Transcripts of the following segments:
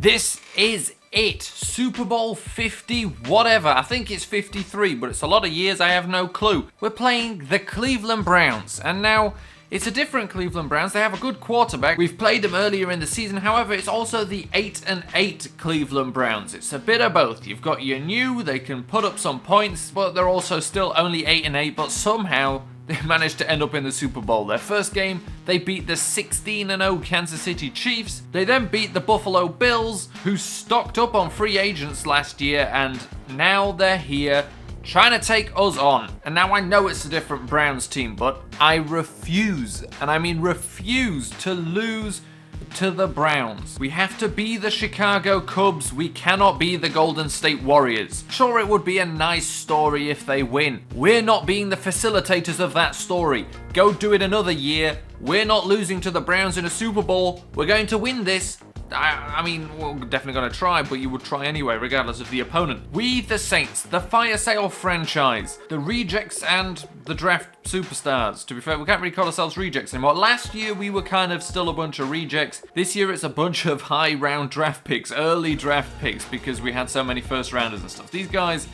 This is it. Super Bowl 50 whatever. I think it's 53, but it's a lot of years, I have no clue. We're playing the Cleveland Browns, and now it's a different Cleveland Browns. They have a good quarterback. We've played them earlier in the season. However, it's also the 8-8 Cleveland Browns. It's a bit of both. You've got your new, they can put up some points, but they're also still only 8-8, but somehow they managed to end up in the Super Bowl. Their first game, they beat the 16-0 Kansas City Chiefs. They then beat the Buffalo Bills, who stocked up on free agents last year, and now they're here trying to take us on. And now I know it's a different Browns team, but I refuse, and I mean refuse, to lose to the Browns. We have to be the Chicago Cubs. We cannot be the Golden State Warriors. Sure, it would be a nice story if they win. We're not being the facilitators of that story. Go do it another year. We're not losing to the Browns in a Super Bowl. We're going to win this. I mean, we're definitely going to try, but you would try anyway, regardless of the opponent. We, the Saints, the fire sale franchise, the rejects and the draft superstars. To be fair, we can't really call ourselves rejects anymore. Last year, we were kind of still a bunch of rejects. This year, it's a bunch of high-round draft picks, early draft picks, because we had so many first-rounders and stuff. These guys,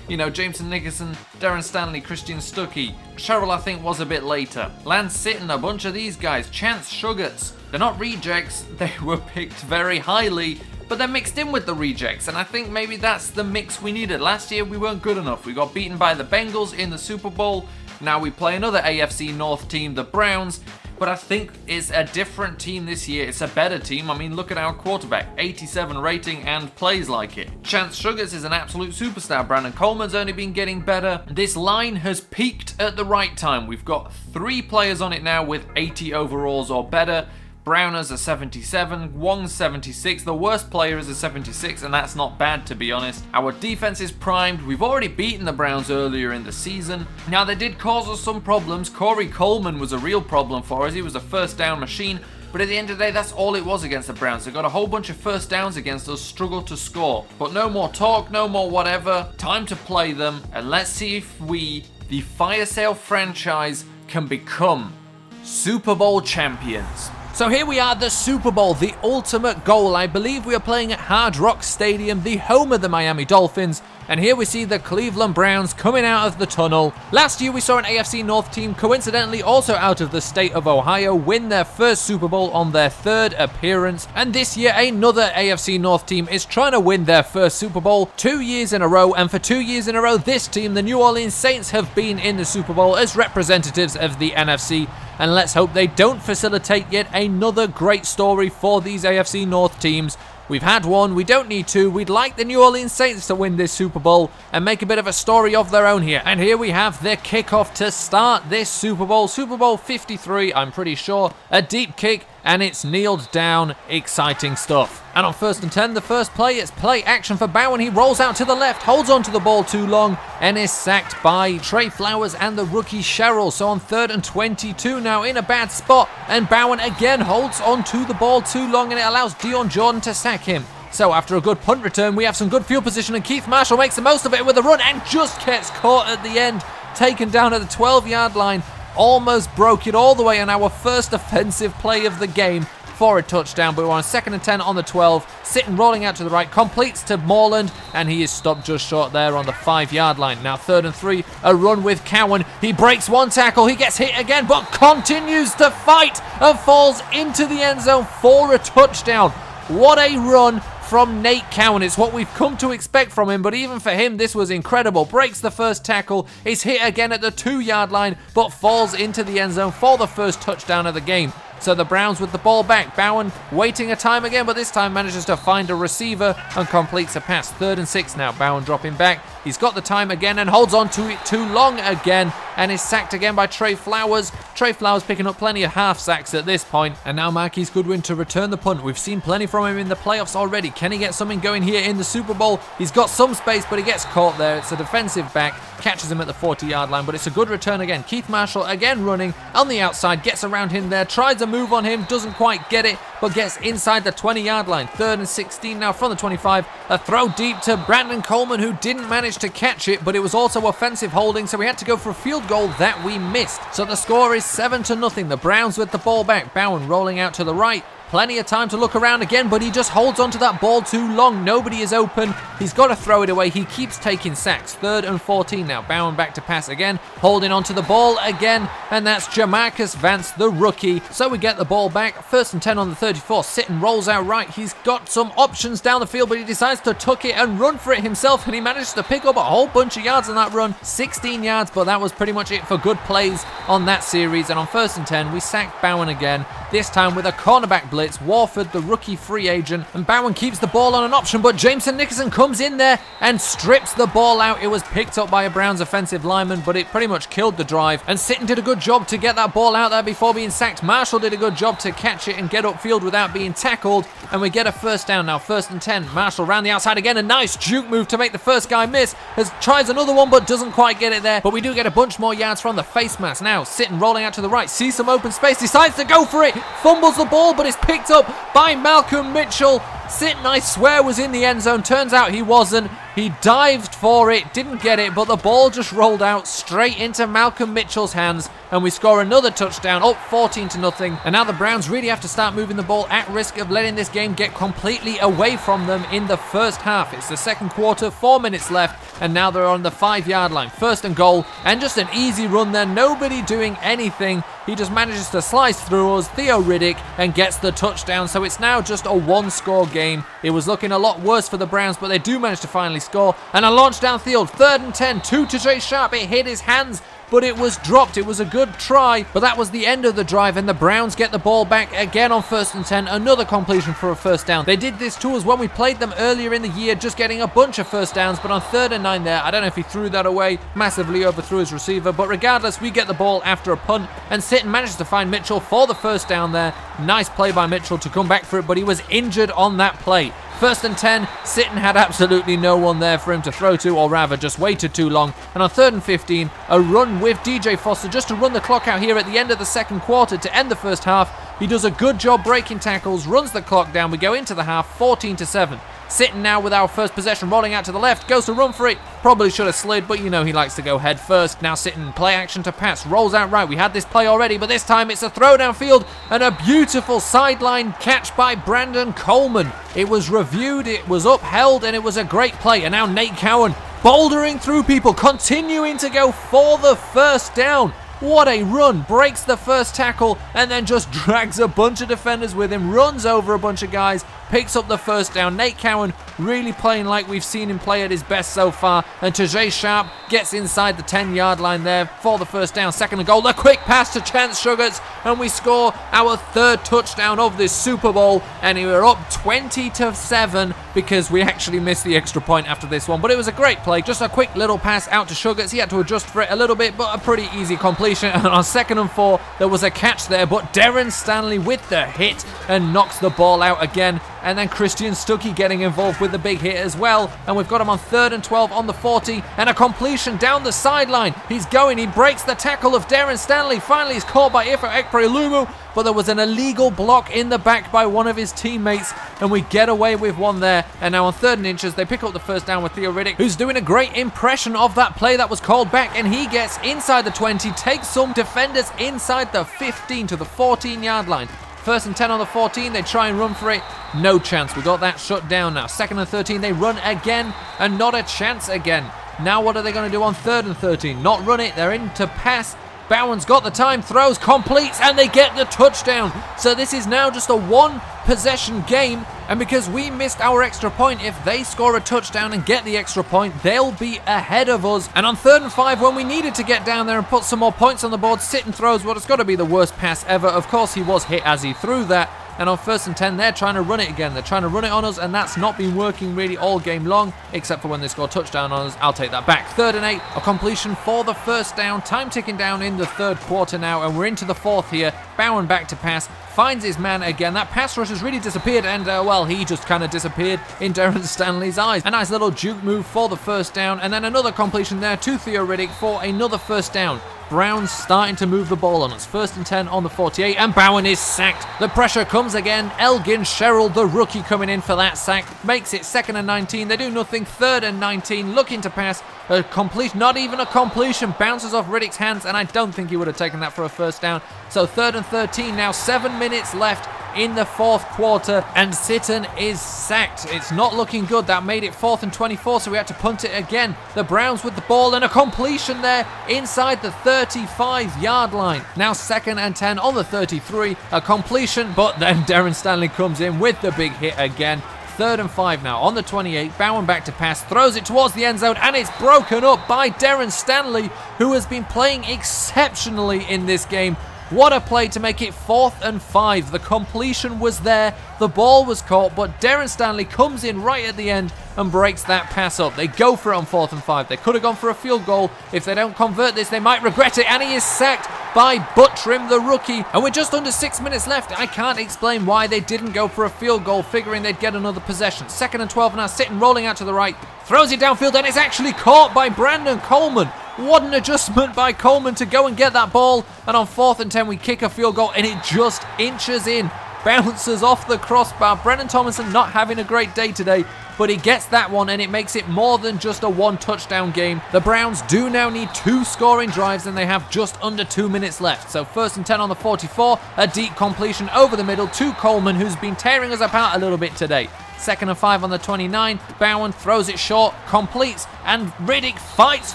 you know, Jameson Nickerson, Darren Stanley, Christian Stuckey. Sherrill, I think, was a bit later. Lance Sitton, a bunch of these guys. Chance Sugars. They're not rejects, they were picked very highly, but they're mixed in with the rejects, and I think maybe that's the mix we needed. Last year, we weren't good enough. We got beaten by the Bengals in the Super Bowl. Now we play another AFC North team, the Browns. But I think it's a different team this year. It's a better team. I mean, look at our quarterback. 87 rating and plays like it. Chance Sugars is an absolute superstar. Brandon Coleman's only been getting better. This line has peaked at the right time. We've got 3 players on it now with 80 overalls or better. Browners are 77, Wong's 76, the worst player is a 76, and that's not bad, to be honest. Our defense is primed. We've already beaten the Browns earlier in the season. Now, they did cause us some problems. Corey Coleman was a real problem for us. He was a first down machine, but at the end of the day, that's all it was against the Browns. They got a whole bunch of first downs against us, struggled to score. But no more talk, no more whatever. Time to play them, and let's see if we, the fire sale franchise, can become Super Bowl champions. So here we are, the Super Bowl, the ultimate goal. I believe we are playing at Hard Rock Stadium, the home of the Miami Dolphins. And here we see the Cleveland Browns coming out of the tunnel. Last year we saw an AFC North team, coincidentally also out of the state of Ohio, win their first Super Bowl on their 3rd appearance. And this year another AFC North team is trying to win their first Super Bowl 2 years in a row. And for 2 years in a row, this team, the New Orleans Saints, have been in the Super Bowl as representatives of the NFC. And let's hope they don't facilitate yet another great story for these AFC North teams. We've had one, we don't need two. We'd like the New Orleans Saints to win this Super Bowl and make a bit of a story of their own here. And here we have the kickoff to start this Super Bowl. Super Bowl 53, I'm pretty sure. A deep kick, and it's kneeled down. Exciting stuff. And on 1st and 10, the first play, it's play action for Bowen. He rolls out to the left, holds on to the ball too long, and is sacked by Trey Flowers and the rookie Sherrill. So on 3rd and 22 now, in a bad spot, and Bowen again holds on to the ball too long, and it allows Dion Jordan to sack him. So after a good punt return, we have some good field position, and Keith Marshall makes the most of it with a run and just gets caught at the end, taken down at the 12-yard line. Almost broke it all the way on our first offensive play of the game for a touchdown, but we're on 2nd and 10 on the 12. Sitton rolling out to the right, completes to Moreland, and he is stopped just short there on the 5-yard line. Now 3rd and 3, a run with Cowan. He breaks one tackle, he gets hit again, but continues to fight and falls into the end zone for a touchdown. What a run from Nate Cowan. It's what we've come to expect from him, but even for him, this was incredible. Breaks the first tackle, is hit again at the 2-yard line, but falls into the end zone for the first touchdown of the game. So the Browns with the ball back. Bowen waiting a time again, but this time manages to find a receiver and completes a pass. 3rd and 6 now. Bowen dropping back. He's got the time again and holds on to it too long again and is sacked again by Trey Flowers. Trey Flowers picking up plenty of half sacks at this point. And now Marquise Goodwin to return the punt. We've seen plenty from him in the playoffs already. Can he get something going here in the Super Bowl? He's got some space, but he gets caught there. It's a defensive back. Catches him at the 40-yard line, but it's a good return again. Keith Marshall again running on the outside, gets around him there, tries a move on him, doesn't quite get it, but gets inside the 20-yard line. 3rd and 16 now from the 25. A throw deep to Brandon Coleman, who didn't manage to catch it, but it was also offensive holding, so we had to go for a field goal that we missed. So the score is 7-0. The Browns with the ball back. Bowen rolling out to the right. Plenty of time to look around again, but he just holds onto that ball too long. Nobody is open. He's got to throw it away. He keeps taking sacks. 3rd and 14 now. Bowen back to pass again, holding onto the ball again, and that's Jamarcus Vance, the rookie. So we get the ball back. 1st and 10 on the 34. Sitton rolls out right. He's got some options down the field, but he decides to tuck it and run for it himself, and he manages to pick up a whole bunch of yards on that run. 16 yards, but that was pretty much it for good plays on that series. And on 1st and 10, we sack Bowen again, this time with a cornerback blitz. Warford, the rookie free agent, and Bowen keeps the ball on an option, but Jameson Nickerson comes in there and strips the ball out. It was picked up by a Browns offensive lineman, but it pretty much killed the drive, and Sitton did a good job to get that ball out there before being sacked. Marshall did a good job to catch it and get upfield without being tackled, and we get a 1st down now. 1st and 10. Marshall round the outside again, a nice juke move to make the first guy miss, tries another one but doesn't quite get it there, but we do get a bunch more yards from the face mask. Now Sitton rolling out to the right, sees some open space, decides to go for it, fumbles the ball, but it's picked up by Malcolm Mitchell. Sitton, I swear, was in the end zone. Turns out he wasn't. He dived for it, didn't get it, but the ball just rolled out straight into Malcolm Mitchell's hands, and we score another touchdown, up 14-0. And now the Browns really have to start moving the ball, at risk of letting this game get completely away from them in the first half. It's the second quarter, 4 minutes left, and now they're on the 5-yard line. 1st and goal, and just an easy run there, nobody doing anything. He just manages to slice through us, Theo Riddick, and gets the touchdown. So it's now just a 1-score game. It was looking a lot worse for the Browns, but they do manage to finally score. And a launch downfield, 3rd and 10, to Jay Sharp. It hit his hands, but it was dropped. It was a good try, but that was the end of the drive, and the Browns get the ball back again on 1st and 10. Another completion for a 1st down. They did this to us when we played them earlier in the year, just getting a bunch of 1st downs, but on 3rd and 9 there, I don't know if he threw that away, massively overthrew his receiver, but regardless, we get the ball after a punt, and Sitton manages to find Mitchell for the 1st down there. Nice play by Mitchell to come back for it, but he was injured on that play. 1st and 10, Sitton had absolutely no one there for him to throw to, or rather just waited too long. And on 3rd and 15, a run with DJ Foster just to run the clock out here at the end of the second quarter to end the first half. He does a good job breaking tackles, runs the clock down. We go into the half 14-7. Sitton now with our first possession, rolling out to the left, goes to run for it. Probably should have slid, but you know he likes to go head first. Now Sitton, play action to pass, rolls out right. We had this play already, but this time it's a throw downfield and a beautiful sideline catch by Brandon Coleman. It was reviewed, it was upheld, and it was a great play. And now Nate Cowan bouldering through people, continuing to go for the 1st down. What a run, breaks the first tackle and then just drags a bunch of defenders with him, runs over a bunch of guys, picks up the 1st down. Nate Cowan really playing like we've seen him play at his best so far, and Tajay Sharp gets inside the 10-yard line there for the 1st down. 2nd and goal, a quick pass to Chance Sugars, and we score our 3rd touchdown of this Super Bowl, and we're up 20-7 because we actually missed the extra point after this one, but it was a great play. Just a quick little pass out to Sugars. He had to adjust for it a little bit, but a pretty easy completion. And on 2nd and 4, there was a catch there, but Darren Stanley with the hit and knocks the ball out again. And then Christian Stuckey getting involved with the big hit as well. And we've got him on 3rd and 12 on the 40, and a completion down the sideline. He's going, he breaks the tackle of Darren Stanley. Finally, he's caught by Ifa Ekprelumu, but there was an illegal block in the back by one of his teammates, and we get away with one there. And now on 3rd and inches, they pick up the 1st down with Theo Riddick, who's doing a great impression of that play that was called back, and he gets inside the 20, takes some defenders inside the 15 to the 14-yard line. 1st and 10 on the 14, they try and run for it. No chance. We got that shut down now. 2nd and 13, they run again, and not a chance again. Now what are they going to do on 3rd and 13? Not run it. They're in to pass. Bowen's got the time, throws, completes, and they get the touchdown. So this is now just a 1-possession game, and because we missed our extra point, if they score a touchdown and get the extra point, they'll be ahead of us. And on 3rd and 5, when we needed to get down there and put some more points on the board, Sitton throws what has got to be the worst pass ever. Of course, he was hit as he threw that. And on 1st and 10, they're trying to run it again. They're trying to run it on us, and that's not been working really all game long, except for when they score a touchdown on us. I'll take that back. 3rd and 8, a completion for the 1st down. Time ticking down in the 3rd quarter now, and we're into the 4th here. Bowen back to pass, finds his man again. That pass rush has really disappeared, and well, he just kind of disappeared in Darren Stanley's eyes. A nice little juke move for the 1st down, and then another completion there to Theo Riddick for another 1st down. Browns starting to move the ball on us. 1st and 10 on the 48, and Bowen is sacked. The pressure comes again. Elgin Sherrill, the rookie, coming in for that sack. Makes it 2nd and 19. They do nothing. 3rd and 19, looking to pass. A completion, not even a completion, bounces off Riddick's hands, and I don't think he would have taken that for a 1st down. So 3rd and 13 now, 7 minutes left. in the fourth quarter, and Sitten is sacked. It's not looking good. That made it 4th and 24, so we had to punt it again. The Browns with the ball and a completion there inside the 35-yard line. Now 2nd and 10 on the 33, a completion, but then Darren Stanley comes in with the big hit again. 3rd and 5 now on the 28. Bowen back to pass, throws it towards the end zone, and it's broken up by Darren Stanley, who has been playing exceptionally in this game. What a play to make it 4th and 5. The completion was there, the ball was caught, but Darren Stanley comes in right at the end and breaks that pass up. They go for it on 4th and 5. They could have gone for a field goal. If they don't convert this, they might regret it, and he is sacked by Buttrim, the rookie. And we're just under 6 minutes left. I can't explain why they didn't go for a field goal, figuring they'd get another possession. 2nd and 12 now, Sitten rolling out to the right, throws it downfield, and it's actually caught by Brandon Coleman. What an adjustment by Coleman to go and get that ball. And on 4th and 10, we kick a field goal, and it just inches in. Bounces off the crossbar. Brennan Tomlinson not having a great day today, but he gets that one, and it makes it more than just a 1-touchdown game. The Browns do now need 2 scoring drives, and they have just under 2 minutes left. So 1st and 10 on the 44, a deep completion over the middle to Coleman, who's been tearing us apart a little bit today. 2nd and 5 on the 29. Bowen throws it short, completes, and Riddick fights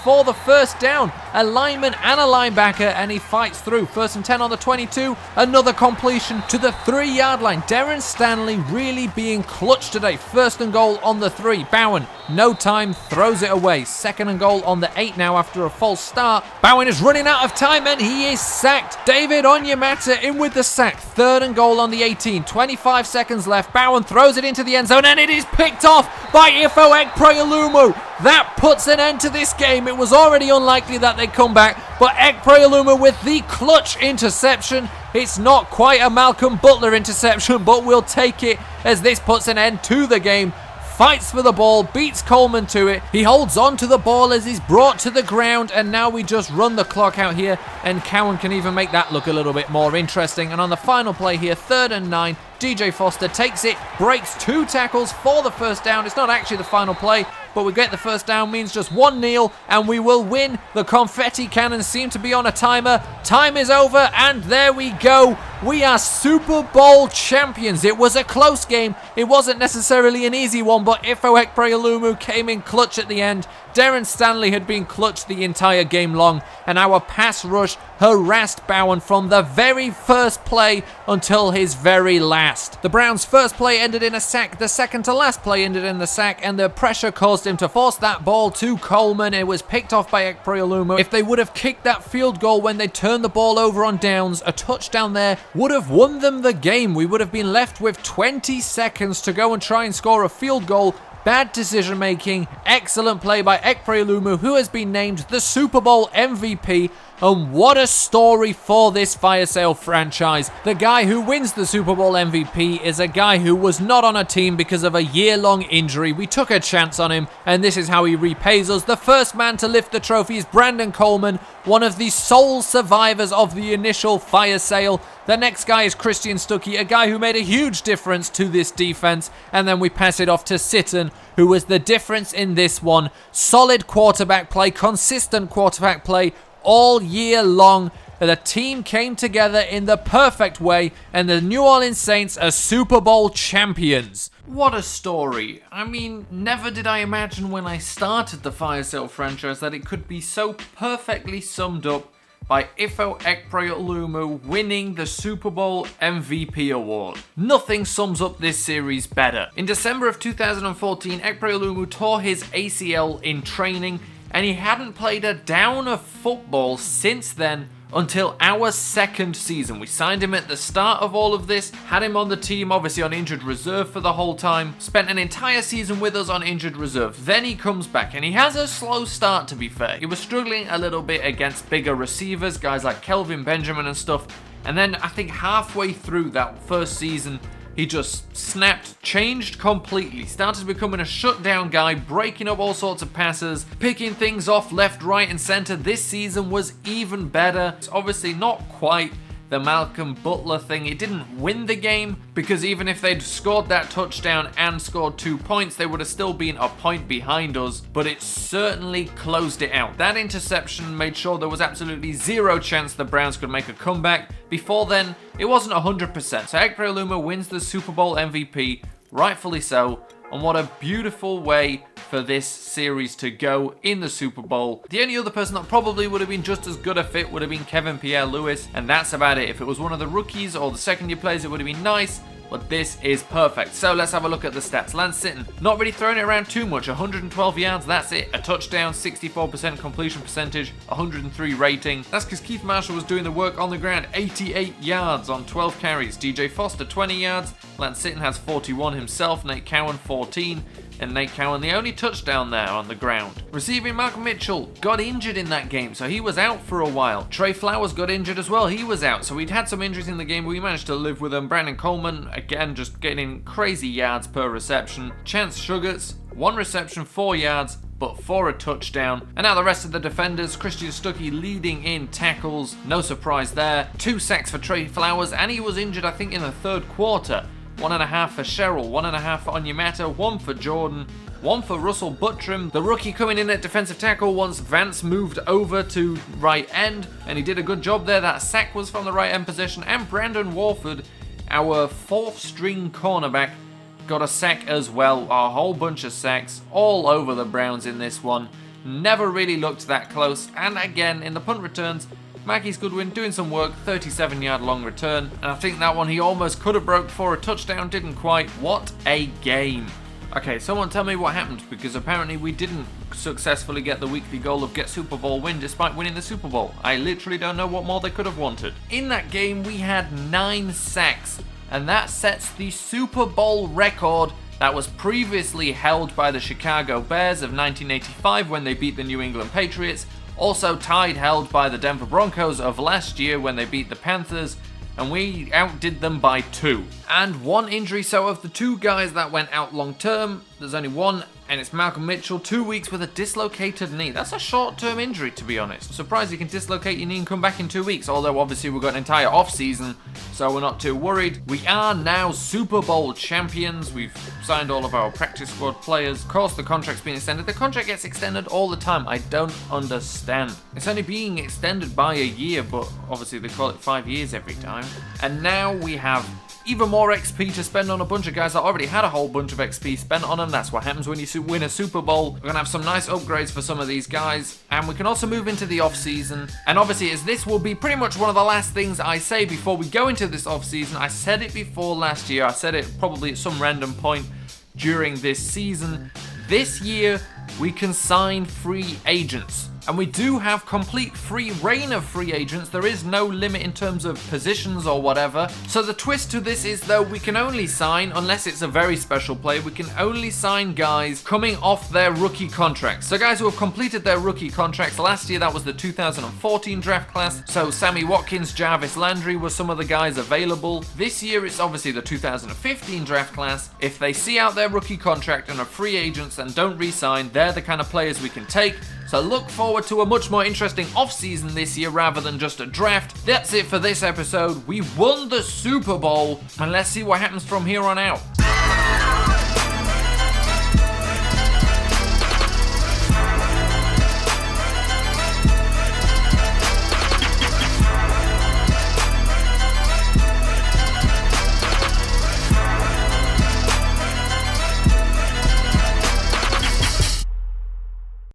for the first down. A lineman and a linebacker, and he fights through. 1st and 10 on the 22. Another completion to the 3-yard line. Darren Stanley really being clutch today. 1st and goal on the 3. Bowen, no time, throws it away. 2nd and goal on the 8 now after a false start. Bowen is running out of time, and he is sacked. David Onyemata in with the sack. 3rd and goal on the 18. 25 seconds left. Bowen throws it into the end zone, and it is picked off by Ifo Ekpreolumu. That puts an end to this game. It was already unlikely that they'd come back, but Ekpreolumu with the clutch interception. It's not quite a Malcolm Butler interception, but we'll take it as this puts an end to the game. Fights for the ball, beats Coleman to it. He holds on to the ball as he's brought to the ground, and now we just run the clock out here, and Cowan can even make that look a little bit more interesting. And on the final play here, 3rd and 9, DJ Foster takes it, breaks 2 tackles for the first down. It's not actually the final play, but we get the first down, means just 1 kneel, and we will win. The confetti cannons seem to be on a timer. Time is over, and there we go. We are Super Bowl champions. It was a close game. It wasn't necessarily an easy one, but Ifo Ekpreolumu came in clutch at the end. Darren Stanley had been clutch the entire game long, and our pass rush harassed Bowen from the very first play until his very last. The Browns' first play ended in a sack, the second to last play ended in the sack, and the pressure caused him to force that ball to Coleman. It was picked off by Ekpreolumu. If they would have kicked that field goal when they turned the ball over on downs, a touchdown there would have won them the game. We would have been left with 20 seconds to go and try and score a field goal. Bad decision making, excellent play by Ekpreolumu, who has been named the Super Bowl MVP. And what a story for this fire sale franchise. The guy who wins the Super Bowl MVP is a guy who was not on a team because of a year-long injury. We took a chance on him, and this is how he repays us. The first man to lift the trophy is Brandon Coleman, one of the sole survivors of the initial fire sale. The next guy is Christian Stuckey, a guy who made a huge difference to this defense. And then we pass it off to Sitten, who was the difference in this one. Solid quarterback play, consistent quarterback play all year long. The team came together in the perfect way, and the New Orleans Saints are Super Bowl champions. What a story. I mean, never did I imagine when I started the fire sale franchise that it could be so perfectly summed up by Ifo Ekpreolumu winning the Super Bowl MVP award. Nothing sums up this series better. In December of 2014, Ekpreolumu tore his ACL in training, and he hadn't played a down of football since then until our second season. We signed him at the start of all of this, had him on the team, obviously on injured reserve for the whole time, spent an entire season with us on injured reserve. Then he comes back, and he has a slow start, to be fair. He was struggling a little bit against bigger receivers, guys like Kelvin Benjamin and stuff, and then I think halfway through that first season, he just snapped, changed completely, started becoming a shutdown guy, breaking up all sorts of passes, picking things off left, right, and center. This season was even better. It's obviously not quite the Malcolm Butler thing. It didn't win the game, because even if they'd scored that touchdown and scored 2 points, they would have still been a point behind us, but it certainly closed it out. That interception made sure there was absolutely zero chance the Browns could make a comeback. Before then, it wasn't 100%. So Ekpereluma wins the Super Bowl MVP, rightfully so. And what a beautiful way for this series to go in the Super Bowl. The only other person that probably would have been just as good a fit would have been Kevin Pierre-Louis, and that's about it. If it was one of the rookies or the second-year players, it would have been nice, but this is perfect. So let's have a look at the stats. Lance Sitton, not really throwing it around too much. 112 yards, that's it. A touchdown, 64% completion percentage, 103 rating. That's because Keith Marshall was doing the work on the ground. 88 yards on 12 carries. DJ Foster, 20 yards. Lance Sitton has 41 himself. Nate Cowan, 14. And Nate Cowan, the only touchdown there on the ground. Receiving, Malcolm Mitchell got injured in that game, so he was out for a while. Trey Flowers got injured as well, he was out. So we'd had some injuries in the game, but we managed to live with them. Brandon Coleman, again, just getting crazy yards per reception. Chance Sugars, 1 reception, 4 yards, but for a touchdown. And now the rest of the defenders, Christian Stuckey leading in tackles, no surprise there. 2 sacks for Trey Flowers, and he was injured, I think, in the third quarter. 1.5 for Sherrill, 1.5 for Onyemata, 1 for Jordan, 1 for Russell Buttram, the rookie coming in at defensive tackle once Vance moved over to right end, and he did a good job there. That sack was from the right end position. And Brandon Warford, our 4th string cornerback, got a sack as well. A whole bunch of sacks all over the Browns in this one. Never really looked that close. And again, in the punt returns, Marquise Goodwin doing some work, 37-yard long return, and I think that one he almost could have broke for a touchdown, didn't quite. What a game. Okay, someone tell me what happened, because apparently we didn't successfully get the weekly goal of get Super Bowl win despite winning the Super Bowl. I literally don't know what more they could have wanted. In that game, we had 9 sacks, and that sets the Super Bowl record that was previously held by the Chicago Bears of 1985 when they beat the New England Patriots. Also held by the Denver Broncos of last year when they beat the Panthers, and we outdid them by 2. And 1 injury, so of the 2 guys that went out long term, there's only 1, and it's Malcolm Mitchell, 2 weeks with a dislocated knee. That's a short-term injury, to be honest. I'm surprised you can dislocate your knee and come back in 2 weeks, although obviously we've got an entire off-season, so we're not too worried. We are now Super Bowl champions. We've signed all of our practice squad players. Of course, the contract's been extended. The contract gets extended all the time. I don't understand. It's only being extended by a year, but obviously they call it 5 years every time. And now we have even more XP to spend on a bunch of guys that already had a whole bunch of XP spent on them. That's what happens when you win a Super Bowl. We're going to have some nice upgrades for some of these guys, and we can also move into the off-season. And obviously, as this will be pretty much one of the last things I say before we go into this off-season, I said it before last year, I said it probably at some random point during this season. This year, we can sign free agents. And we do have complete free reign of free agents. There is no limit in terms of positions or whatever. So the twist to this is, though, we can only sign, unless it's a very special player, we can only sign guys coming off their rookie contracts. So guys who have completed their rookie contracts. Last year, that was the 2014 draft class. So Sammy Watkins, Jarvis Landry were some of the guys available. This year, it's obviously the 2015 draft class. If they see out their rookie contract and are free agents and don't re-sign, they're the kind of players we can take. So look forward to a much more interesting off-season this year rather than just a draft. That's it for this episode. We won the Super Bowl, and let's see what happens from here on out.